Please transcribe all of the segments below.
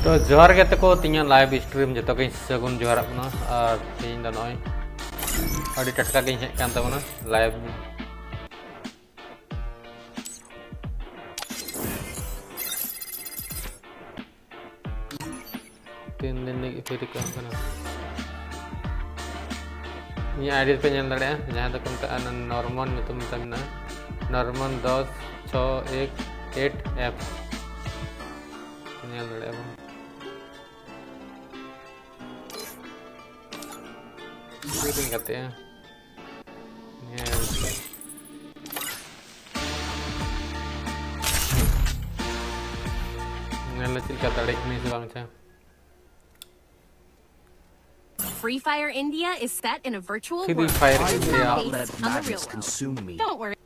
तो जोहार के तको तीन लाइव स्ट्रीम जो कहीं सगुन जोहार अपना और तीन दा नॉय अड़ी टटका कहीं है कांता बना लाइव तीन दिन की फिर काम करना ये आईडी पे जान लड़े हैं जहाँ तक उनका नॉर्मल में तुम तमना नॉर्मल 106188F जान लड़े अब shooting करते हैं लचिल का तड़क नहीं से बांचा Free Fire India is set in a virtual Free world. Fire India Based on the real consume me. Don't worry.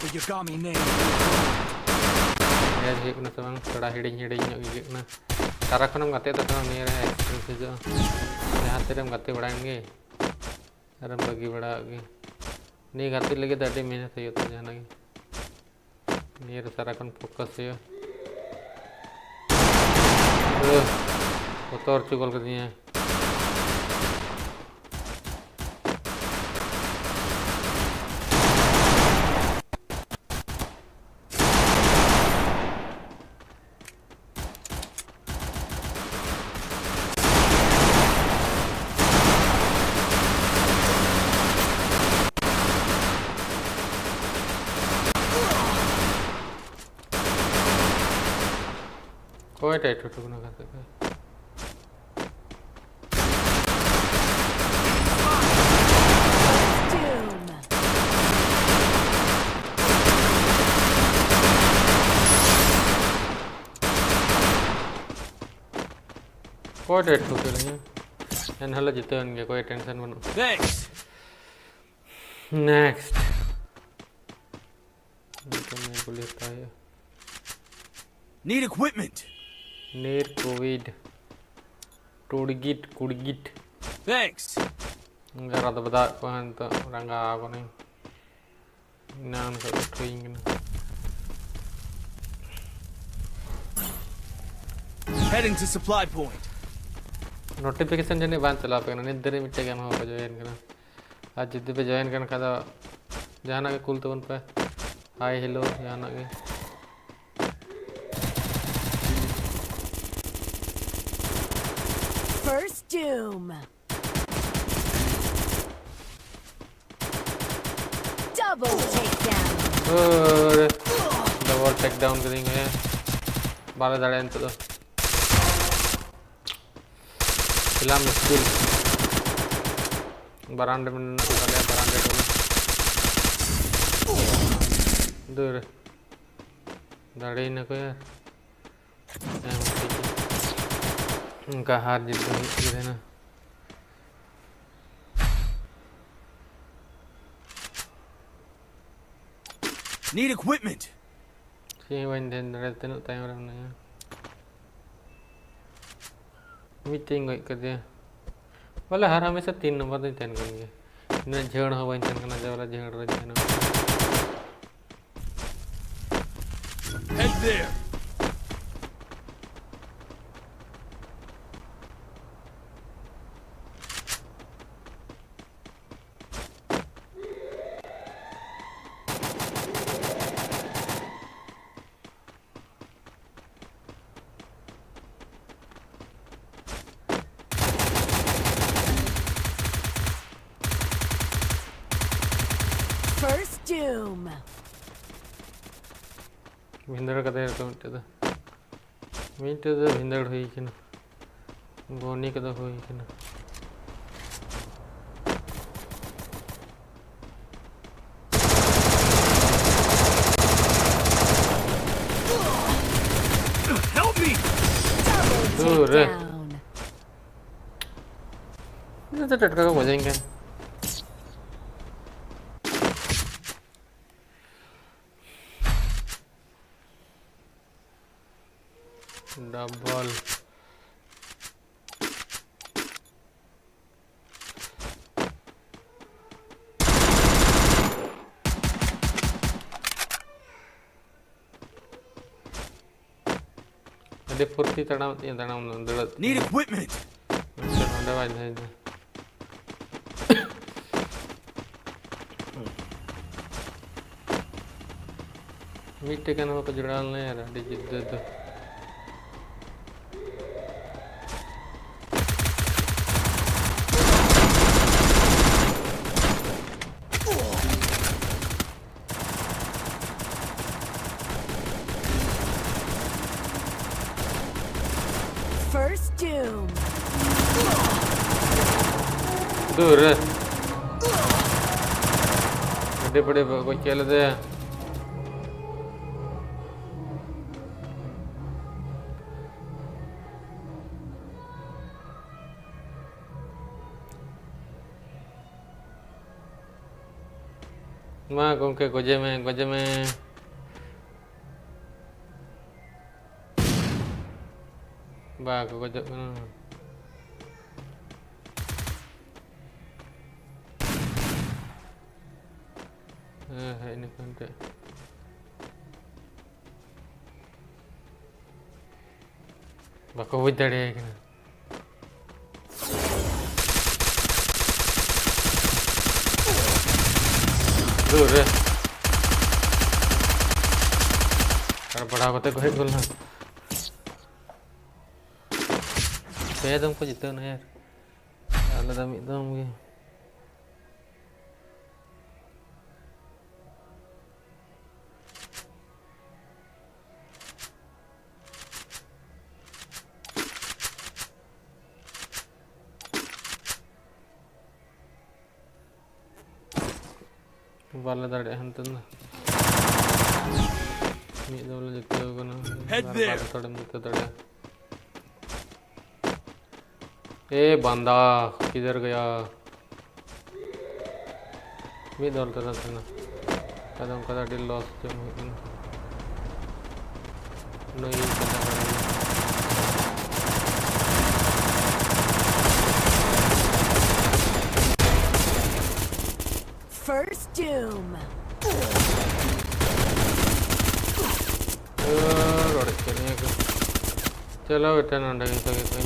The Yagami name. Ya jadi kena sebang sudah hiding nyok gigi kena. Cara kena mengate tetap nih ya ekspres itu. Lihat tadi mengate berangi. Cara bagi beragi. Nih gati lagi tadi mana saya tuh jangan lagi. Nih cara kan fokus ya. Kotor cukol katanya. कोई tight टूट ना कर सकता कोई tight टूट नहीं है and हल्ला जीते होंगे कोई टेंशन बनो नेक्स्ट तो मैं बोले था ये Need equipment. Need COVID. Kudigit. Thanks. Enggak rata beda kan tuh orang nggak apa nih. Nan satu twing kan. Heading to supply point. Notification जने बांध चला पे ना निद्रे मिट्टे क्या हो join करना. आज जिद्द पे join करना खादा जाना के कुल तो उन पे हाय हेलो जाना के. First Doom. Double takedown. Double takedown करेंगे. बारह दाढ़े अंत तो. फिलहाल मुश्किल. बरांडे में निकाले बरांडे को. दूर. दाढ़े न कोई यार. उनका हार जीत गए ना Need equipment. sih wenden रहते ना टाइम रहना है मीटिंग कर दिया वाला हर हमेशा 3 नंबर नहीं टेन करेंगे ना झेड़ हो वंचन करना जवाला झेड़ रह जाना Head there. First Doom. भिंदड़ का देर तो मिनट तो भिंदड़ हुई कि ना बोनी का तो हुई कि ना Help me. दूर ये तो टटका को बजाएंगे double Ada furti tanam darat. Need equipment. Macam ada banyak. Mite kan apa jualan ya ada di situ tu. First doom. दूर बड़े बड़े कोई खेलते हैं माँ कौन के गोजे में बाग Goje ini kan deh bako widare kan दूर है और बड़ा होते कोई बोलना पे तुमको जितना यार अलग एकदम ये Bala dari hantu na. Ni dulu jatuh kena. Head there. Bala tadi jatuh tadi. बंदा किधर गया? मी दौलता था ना कदम कदा डिल लॉस जो नहीं करना पड़ेगा First doom. चलो बेटा ना डगे तो कोई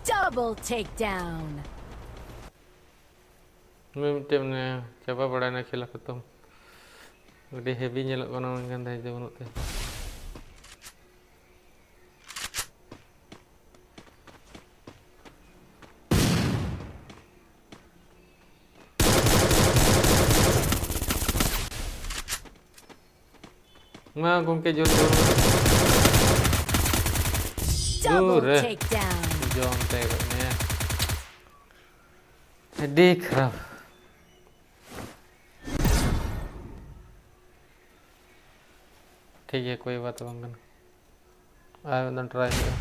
Double takedown. मैं टीम ने चपा पड़ा ना खेला खत्म उड़े heavy nyelok kono kan dah jauh nanti मैं घूम के जो Double दूर है takedown. जो हम तय करने हैं देख रहा ठीक है कोई बात नहीं आया उधर ट्राई किया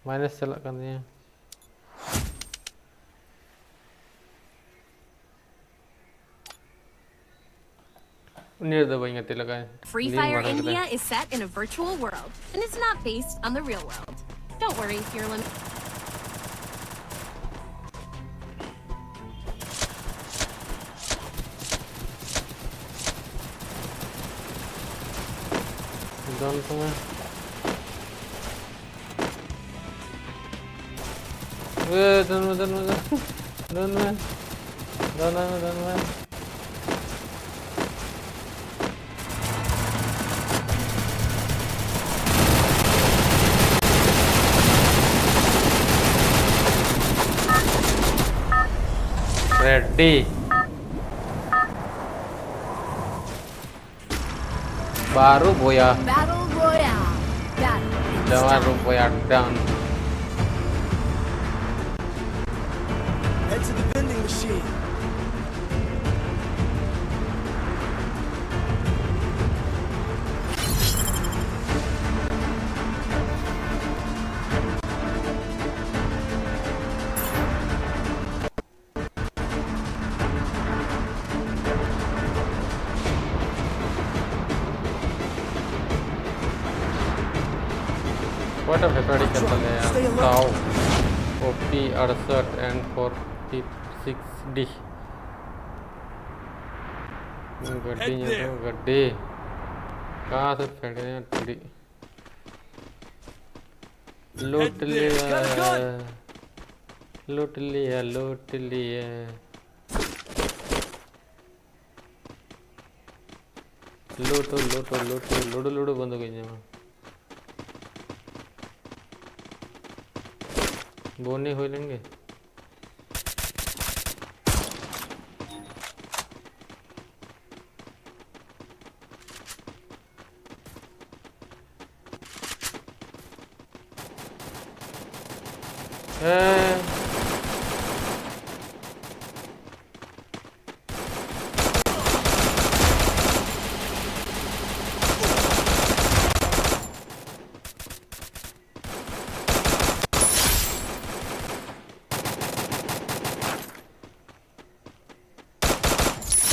माइनस चला कर दिया Free Fire India is set in a virtual world, and it's not based on the real world. Don't worry, you're limited. Don't Ready. Baru Booya. Battle Royale. Baru Booya down. Head to the vending machine. What a very simple Tau, OP, Arsat, and 46D. गड्डी तो गड्डी कहाँ से फेंक रहे हैं TD लूट लिया लूट लिया लूट लिया लूटो लूटो लूटो लूडो लूडो बंद हो गई है बोने हो लेंगे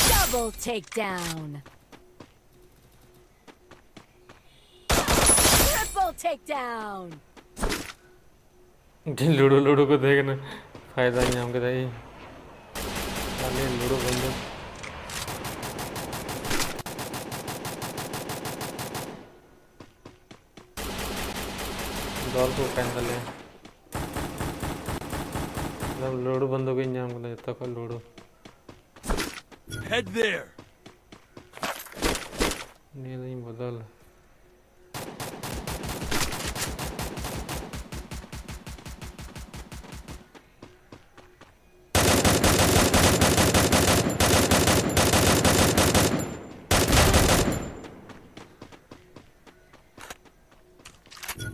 Double takedown. Triple takedown. Ludo ludo को देखना फायदा नहीं हमके दाई खाली लूडो बंद दौड़ को कैंसिल है जब लूडो बंद हो गई नहीं हमको जब तक लूडो Head there. नहीं बदल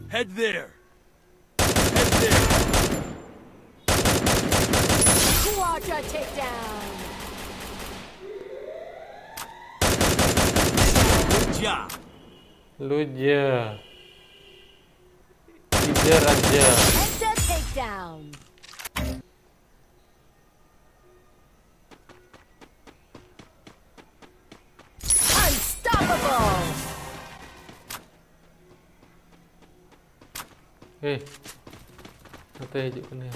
Head there. Head there. Quadra takedown. Good job. लूजा इधर आजा Enter takedown. Unstoppable. Nanti hijau kena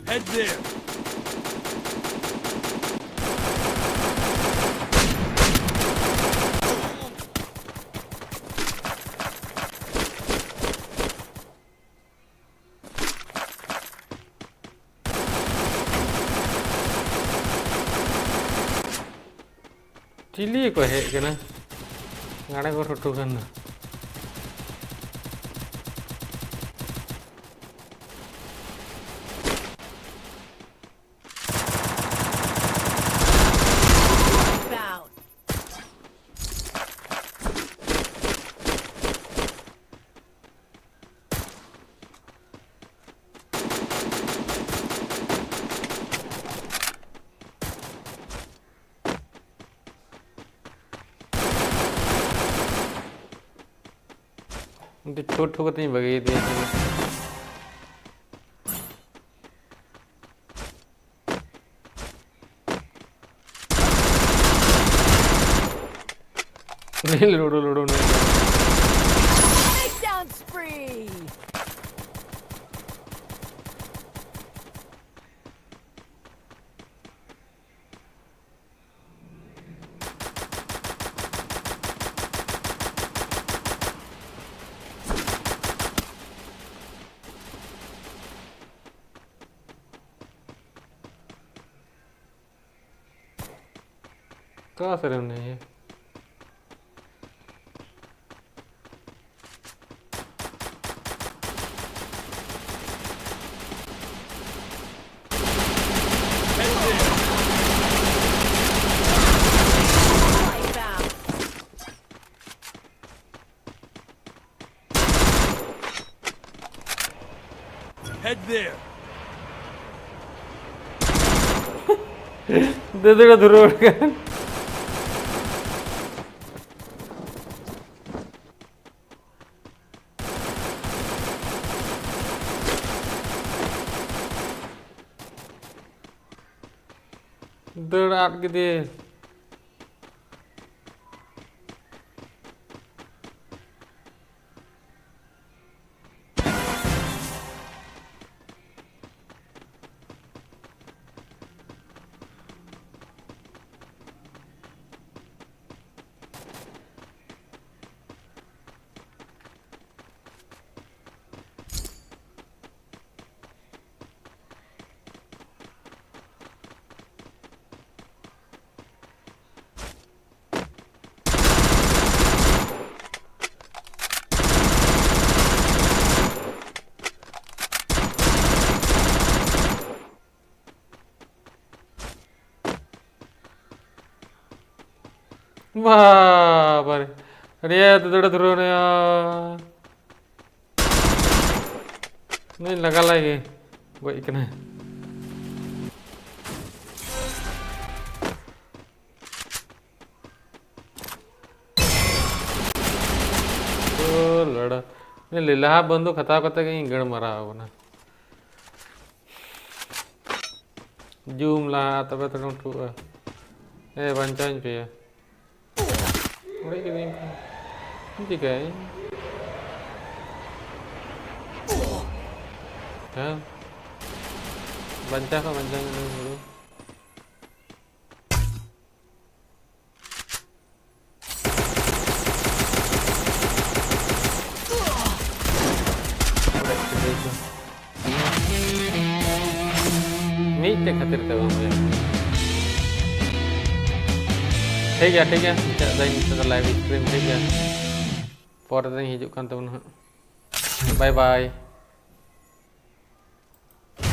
Head there. Cili ko hek kena ngada ko rotu kan Bound. Nanti छोट ठोक नहीं बगी थी लूडो लूडो Takedown spree. कहाँ से रहने ये Wipeout. Head there. दे देगा दूर उड़ के Dơ ạt cái gì. Wah, bari. Dia tuh turun ya. Ini lagi lagi. Gue ikan. लड़ा नहीं लीला बंदूक खता करते कहीं गड़ मरा हो ना जूम ला तब तो टू ए बंचाइन पे उड़े के नहीं ठीक है हाँ बंचा का बंचा नहीं बोलो मीट खातिर तब मुझे ठीक है दाइन लाइव स्ट्रीम ठीक है पर हिजुक बाय बाय